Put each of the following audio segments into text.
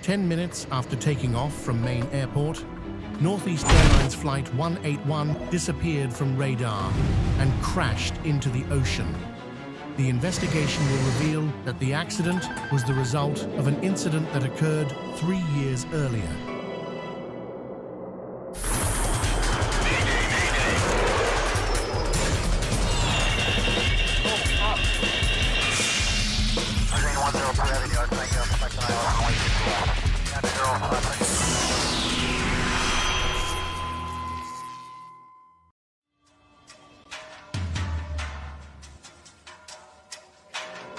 10 minutes after taking off from main airport, Northeast Airlines Flight 181 disappeared from radar and crashed into the ocean. The investigation will reveal that the accident was the result of an incident that occurred 3 years earlier.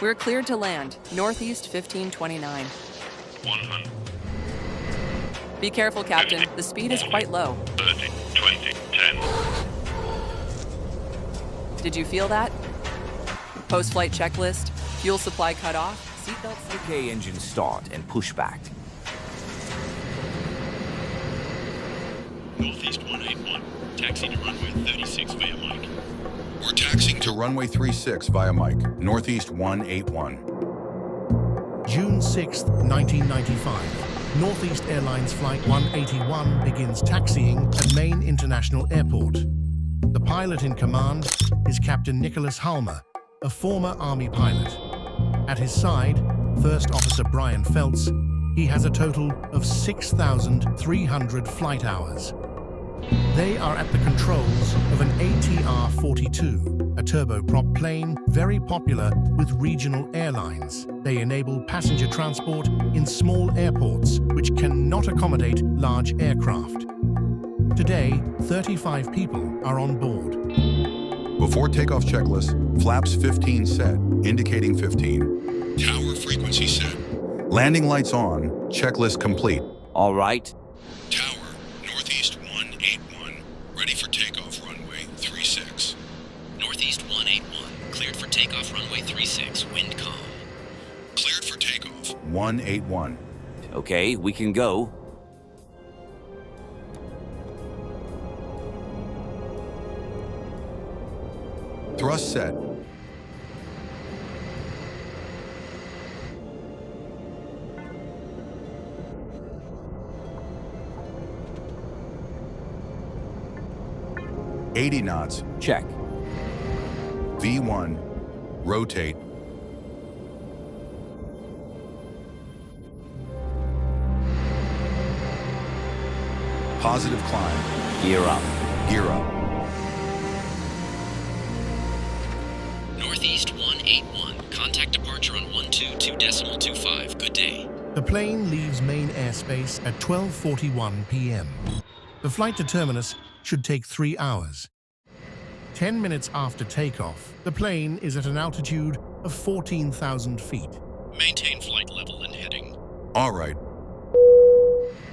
We're cleared to land, Northeast 1529. 100. Be careful, Captain. The speed is quite low. 30, 20, 10. Did you feel that? Post-flight checklist, fuel supply cut off, seatbelts. UK engine start and push back. Northeast 181. Taxi to runway 36 via Mike. We're taxiing to runway 36 via Mike, Northeast 181. June 6, 1995. Northeast Airlines Flight 181 begins taxiing at Maine International Airport. The pilot in command is Captain Nicholas Halmer, a former Army pilot. At his side, First Officer Brian Feltz. He has a total of 6,300 flight hours. They are at the controls of an ATR-42, a turboprop plane very popular with regional airlines. They enable passenger transport in small airports which cannot accommodate large aircraft. Today, 35 people are on board. Before takeoff checklist, flaps 15 set, indicating 15. Tower frequency set. Landing lights on, checklist complete. All right. Tower, Northeast 181, ready for takeoff runway 36. Northeast 181, cleared for takeoff runway 36, wind calm. Cleared for takeoff 181. Okay, we can go. Thrust set. $80 knots. Check. V1. Rotate. Positive climb. Gear up. Gear up. Northeast 181, contact departure on 122.25. Good day. The plane leaves main airspace at 12:41 p.m. The flight to terminus should take 3 hours. 10 minutes after takeoff, the plane is at an altitude of 14,000 feet. Maintain flight level and heading. All right.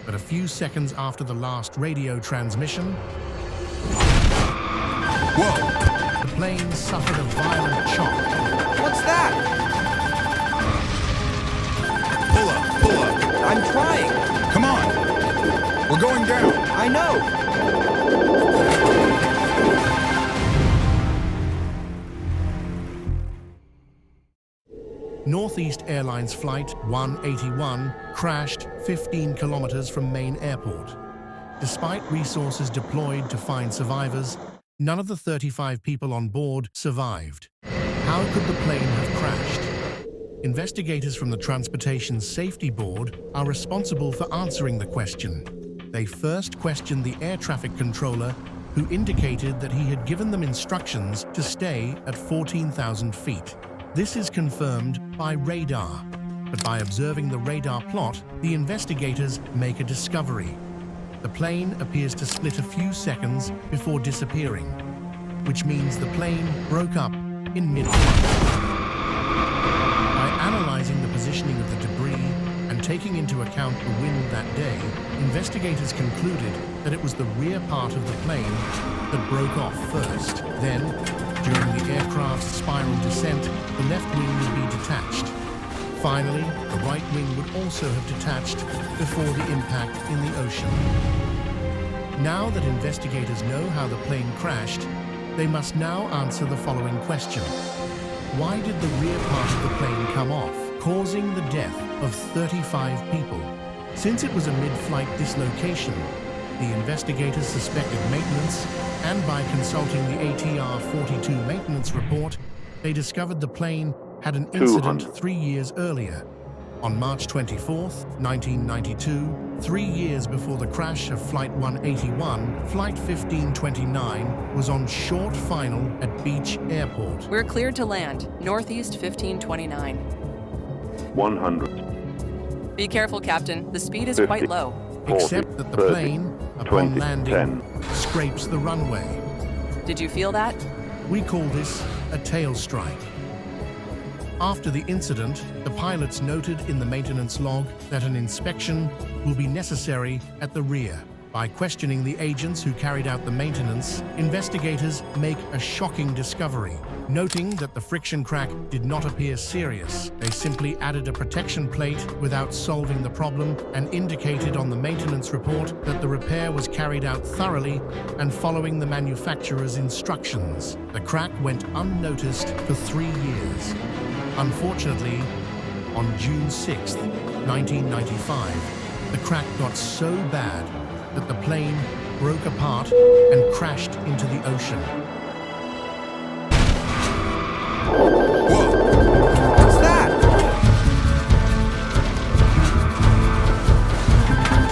But a few seconds after the last radio transmission, Whoa! the plane suffered a violent shock. What's that? Pull up, pull up. I'm trying. Come on. We're going down. I know. Northeast Airlines Flight 181 crashed 15 kilometers from Maine Airport. Despite resources deployed to find survivors, none of the 35 people on board survived. How could the plane have crashed? Investigators from the Transportation Safety Board are responsible for answering the question. They first questioned the air traffic controller, who indicated that he had given them instructions to stay at 14,000 feet. This is confirmed by radar, but by observing the radar plot, the investigators make a discovery. The plane appears to split a few seconds before disappearing, which means the plane broke up in mid-flight. By analyzing the positioning of the debris and taking into account the wind that day, investigators concluded that it was the rear part of the plane that broke off first. Then, during the aircraft's spiral descent, the left wing would be detached. Finally, the right wing would also have detached before the impact in the ocean. Now that investigators know how the plane crashed, they must now answer the following question. Why did the rear part of the plane come off, causing the death of 35 people? Since it was a mid-flight dislocation, the investigators suspected maintenance, and by consulting the ATR-42 maintenance report, they discovered the plane had an incident 3 years earlier. On March 24, 1992, 3 years before the crash of Flight 181, Flight 1529 was on short final at Beach Airport. We're cleared to land, Northeast 1529. 100. Be careful, Captain. The speed is 50. quite low. 40, Except that the 30, plane, upon 20, landing, 10. scrapes the runway. Did you feel that? We call this a tail strike. After the incident, the pilots noted in the maintenance log that an inspection will be necessary at the rear. By questioning the agents who carried out the maintenance, investigators make a shocking discovery. Noting that the friction crack did not appear serious, they simply added a protection plate without solving the problem and indicated on the maintenance report that the repair was carried out thoroughly and following the manufacturer's instructions. The crack went unnoticed for 3 years. Unfortunately, on June 6, 1995, the crack got so bad that the plane broke apart and crashed into the ocean. What's that?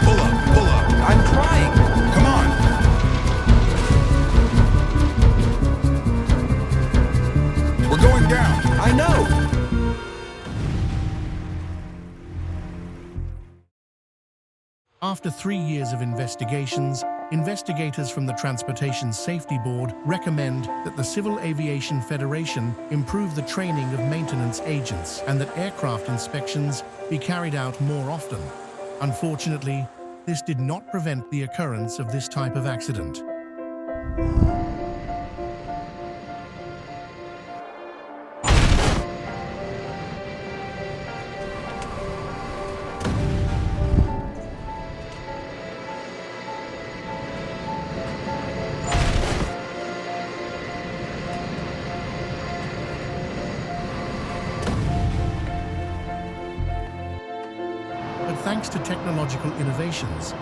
Pull up. I'm trying. Come on. We're going down. I know. After 3 years of investigations, investigators from the Transportation Safety Board recommend that the Civil Aviation Federation improve the training of maintenance agents and that aircraft inspections be carried out more often. Unfortunately, this did not prevent the occurrence of this type of accident. But thanks to technological innovations,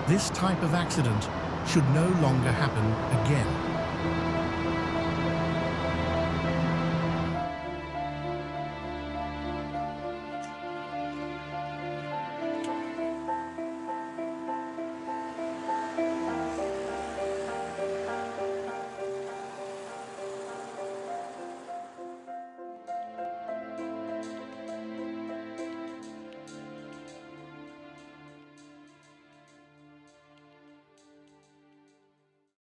this type of accident should no longer happen again.